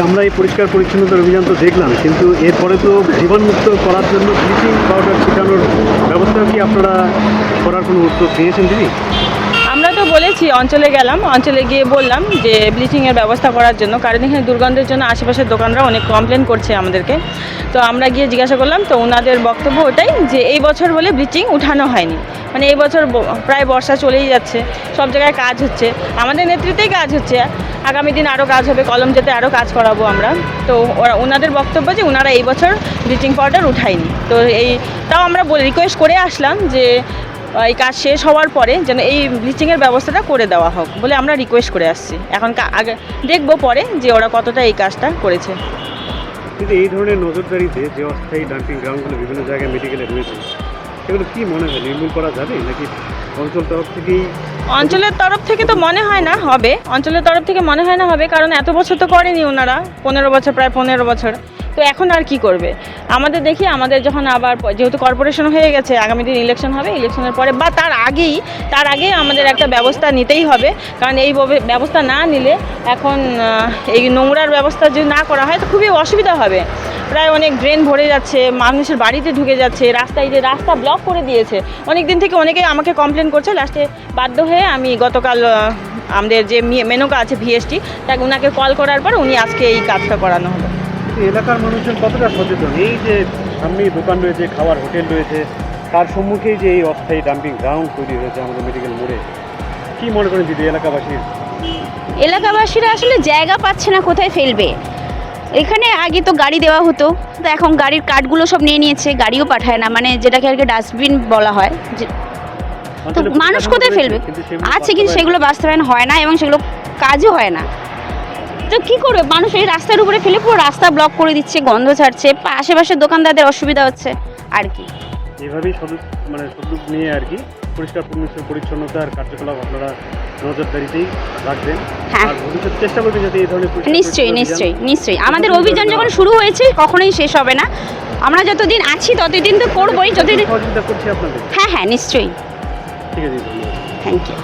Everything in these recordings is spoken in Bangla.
আমরা এই পরিষ্কার পরিচ্ছন্নতার অভিযান তো দেখলাম, কিন্তু এরপরে তো জীবাণুমুক্ত করার জন্য ব্লিচিং পাউডার ছিটানোর ব্যবস্থা কি আপনারা করার কোনো উদ্যোগ নিয়েছেন দিদি? আমরা তো বলেছি, অঞ্চলে গেলাম, অঞ্চলে গিয়ে বললাম যে ব্লিচিংয়ের ব্যবস্থা করার জন্য, কারণ এখানে দুর্গন্ধের জন্য আশেপাশের দোকানরা অনেক কমপ্লেন করছে আমাদেরকে। তো আমরা গিয়ে জিজ্ঞাসা করলাম, তো ওনাদের বক্তব্য ওটাই যে এই বছর বলে ব্লিচিং উঠানো হয়নি, মানে এই বছর প্রায় বর্ষা চলেই যাচ্ছে, সব জায়গায় কাজ হচ্ছে, আমাদের নেতৃত্বেই কাজ হচ্ছে, আগামী দিন আরও কাজ হবে, কলম যেতে আরও কাজ করাবো আমরা। তো ওনাদের বক্তব্য যে ওনারা এই বছর ব্লিচিং পাউডার উঠায়নি। তো তাও আমরা রিকোয়েস্ট করে আসলাম যে এই কাজ শেষ হওয়ার পরে যেন এই ব্লিচিংয়ের ব্যবস্থাটা করে দেওয়া হোক বলে আমরা রিকোয়েস্ট করে আসছি। এখন আগে দেখবো পরে যে ওরা কতটা এই কাজটা করেছে। কিন্তু এই ধরনের নজরদারিতে যে অস্থায়ী ডাম্পিং গ্রাউন্ডগুলো বিভিন্ন জায়গায় মেডিকেলে রয়েছে, সেগুলো কি মনে হয় নির্মূল করা যাবে নাকি অঞ্চলের তরফ থেকে তো মনে হয় না হবে, অঞ্চলের তরফ থেকে মনে হয় না হবে, কারণ এত বছর তো করেনি ওনারা, 15 বছর, প্রায় 15 বছর। তো এখন আর কি করবে? আমাদের দেখি, আমাদের যখন আবার যেহেতু কর্পোরেশন হয়ে গেছে, আগামী দিন ইলেকশন হবে, ইলেকশনের পরে বা তার আগেই আমাদের একটা ব্যবস্থা নিতেই হবে, কারণ এই ব্যবস্থা না নিলে এখন এই নোংরার ব্যবস্থা যদি না করা হয় তো খুবই অসুবিধা হবে। প্রায় অনেক ড্রেন ভরে যাচ্ছে, মানুষের বাড়িতে ঢুকে যাচ্ছে, রাস্তা ব্লক করে দিয়েছে। অনেক দিন থেকে অনেকেই আমাকে কমপ্লেন করছে, লাস্টে বাধ্য হয়ে আমি গতকাল আমাদের যে মেনকা আছে ভিএসটি, তাকে ওনাকে কল করার পর উনি আজকে এই কাজটা করানো হলো। এলাকার মানুষজন কতটা সচেতন? এই যে সামনে দোকান রয়েছে, খাওয়ার হোটেল রয়েছে, তার সম্মুখেই যে এই অস্থায়ী ডাম্পিং গ্রাউন্ড তৈরি হয়েছে আমাদের মেডিকেল মোড়ে, কি মনে করেন দিদি এলাকাবাসীরা আসলে জায়গা পাচ্ছে না কোথায় ফেলবে। এখানে আগে তো গাড়ি দেওয়া হতো, তো এখন গাড়ির কার্ডগুলো সব নিয়ে নিয়েছে, গাড়িও পাঠায় না, মানে যেটাকে আর কি ডাস্টবিন বলা হয়। তো মানুষ কোথায় ফেলবে? আছে, কিন্তু সেগুলো বাস্তবায়ন হয় না এবং সেগুলো কাজও হয় না। তো কী করবে মানুষ? এই রাস্তার উপরে ফেলে পুরো রাস্তা ব্লক করে দিচ্ছে, গন্ধ ছাড়ছে, আশেপাশের দোকানদারদের অসুবিধা হচ্ছে আর কি। এভাবেই সুযোগ নিয়ে আর কি পরিষ্কার পরিচ্ছন্নতার কার্যকলাপ আপনারা নজরদারিতেই রাখবেন। হ্যাঁ, আর ভবিষ্যতে চেষ্টা করবেন যাতে এই ধরনের নিশ্চয়ই আমাদের অভিযান যখন শুরু হয়েছে কখনোই শেষ হবে না। আমরা যতদিন আছি ততদিন তো করবোই। যতদিন সহযোগিতা করছি আপনাদের। হ্যাঁ নিশ্চয়ই। ঠিক আছে, ধন্যবাদ। Thank you.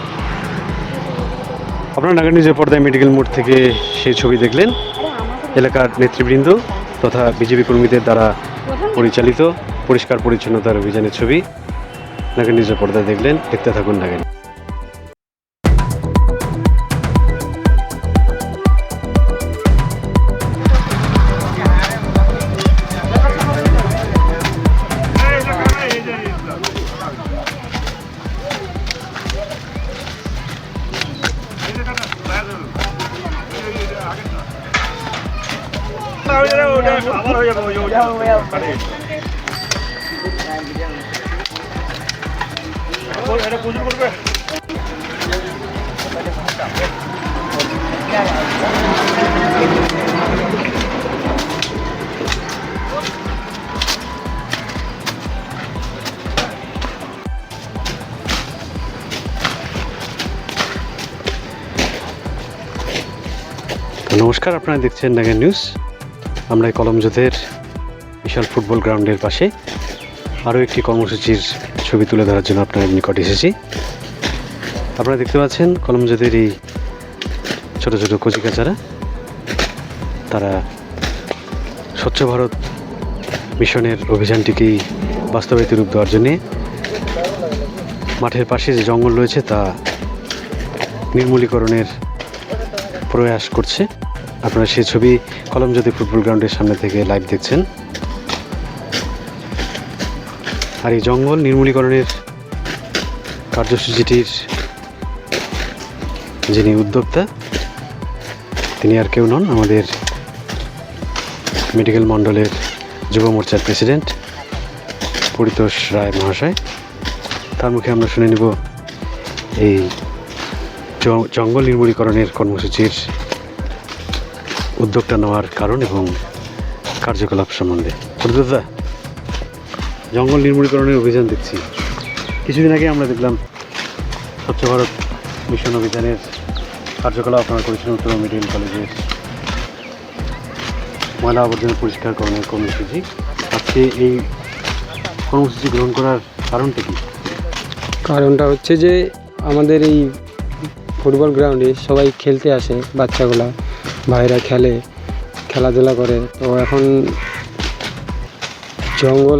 আপনারা নাগার নিউজের পর্দায় মেডিকেল মোড় থেকে সেই ছবি দেখলেন, এলাকার নেতৃবৃন্দ তথা বিজেপি কর্মীদের দ্বারা পরিচালিত পরিষ্কার পরিচ্ছন্নতার অভিযানের ছবি নাগার নিউজের পর্দায় দেখলেন। দেখতে থাকুন নাগার। নমস্কার, আপনারা দেখছেন নাগার নিউজ। আমরা এই কলমজোদের বিশাল ফুটবল গ্রাউন্ডের পাশে আরও একটি কর্মসূচির ছবি তুলে ধরার জন্য আপনাদের নিকট এসেছি। আপনারা দেখতে পাচ্ছেন কলমজোদের এই ছোটো ছোটো কচিকাচারা, তারা স্বচ্ছ ভারত মিশনের অভিযানটিকেই বাস্তবায়িত রূপ দেওয়ার জন্যে মাঠের পাশে যে জঙ্গল রয়েছে তা নির্মূলীকরণের প্রয়াস করছে। আপনারা সেই ছবি কলমজোদি ফুটবল গ্রাউন্ডের সামনে থেকে লাইভ দেখছেন। আর এই জঙ্গল নির্মূলীকরণের কার্যসূচিটির যিনি উদ্যোক্তা তিনি আর কেউ নন, আমাদের মেডিকেল মণ্ডলের যুব মোর্চার প্রেসিডেন্ট পরিতোষ রায় মহাশয়। তার মুখে আমরা শুনে নেব এই জঙ্গল নির্মূলীকরণের কর্মসূচির উদ্যোগটা নেওয়ার কারণ এবং কার্যকলাপ সম্বন্ধে। পরিতোষদা, জঙ্গল নির্মূলীকরণের অভিযান দেখছি, কিছুদিন আগে আমরা দেখলাম স্বচ্ছ ভারত মিশন অভিযানের কার্যকলাপ আপনারা করেছিলেন উত্তর মেডিকেল কলেজের ময়লা আবর্জনা পরিষ্কারকরণের কর্মসূচি। আজকে এই কর্মসূচি গ্রহণ করার কারণটা কি? কারণটা হচ্ছে যে আমাদের এই ফুটবল গ্রাউন্ডে সবাই খেলতে আসে, বাচ্চাগুলা ভাইরা খেলাধুলা করে। তো এখন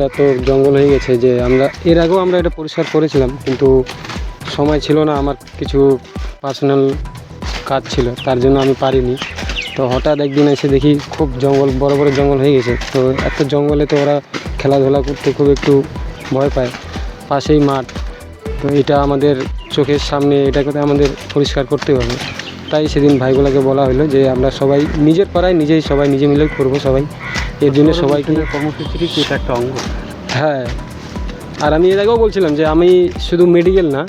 এত জঙ্গল হয়ে গেছে যে এর আগেও আমরা এটা পরিষ্কার করেছিলাম, কিন্তু সময় ছিল না, আমার কিছু পার্সোনাল কাজ ছিল, তার জন্য আমি পারিনি। তো হঠাৎ একদিন এসে দেখি খুব বড় বড় জঙ্গল হয়ে গেছে। তো এত জঙ্গলে তো ওরা খেলাধুলা করতে খুব একটু ভয় পায়। পাশেই মাঠ, তো এটা আমাদের চোখের সামনে, এটাকে তো আমাদের পরিষ্কার করতে হবে। তাই সেদিন ভাইগুলোকে বলা হলো যে আমরা সবাই নিজের পাড়ায় সবাই নিজে মিলে করবো সবাই, এর জন্য সবাইকে। কর্মসূচিরই কি এটা একটা অঙ্গ? হ্যাঁ, আর আমি এর আগেও বলছিলাম যে আমি শুধু মেডিকেল না,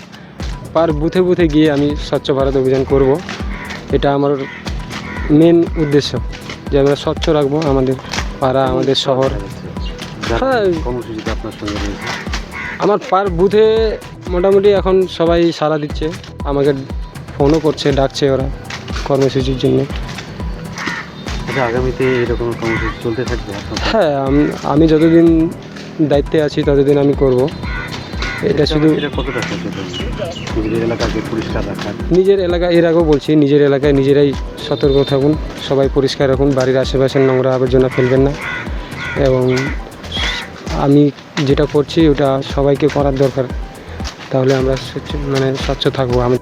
পার বুথে বুথে গিয়ে আমি স্বচ্ছ ভারত অভিযান করব। এটা আমার মেন উদ্দেশ্য, যে আমরা স্বচ্ছ রাখবো আমাদের পাড়া, আমাদের শহর। হ্যাঁ, কর্মসূচিটা আপনার সঙ্গে রয়েছে। আমার পার বুথে মোটামুটি এখন সবাই সাড়া দিচ্ছে, আমাকে ফোনও করছে, ডাকছে ওরা কর্মসূচির জন্য। আচ্ছা, আগামীতে এরকম কর্মসূচি চলতে থাকবে আপনার? হ্যাঁ, আমি যতদিন দায়িত্বে আছি ততদিন আমি করব। এটা শুধু এটা কতটা সচেতন নিজের এলাকাকে পরিষ্কার রাখা? নিজের এলাকা, এর আগেও বলছি, নিজের এলাকায় নিজেরাই সতর্ক থাকুন, সবাই পরিষ্কার রাখুন, বাড়ির আশেপাশে নোংরা আবর্জনা ফেলবেন না। এবং আমি যেটা করছি ওটা সবাইকে করার দরকার, তাহলে আমরা স্বচ্ছ থাকবো। আমি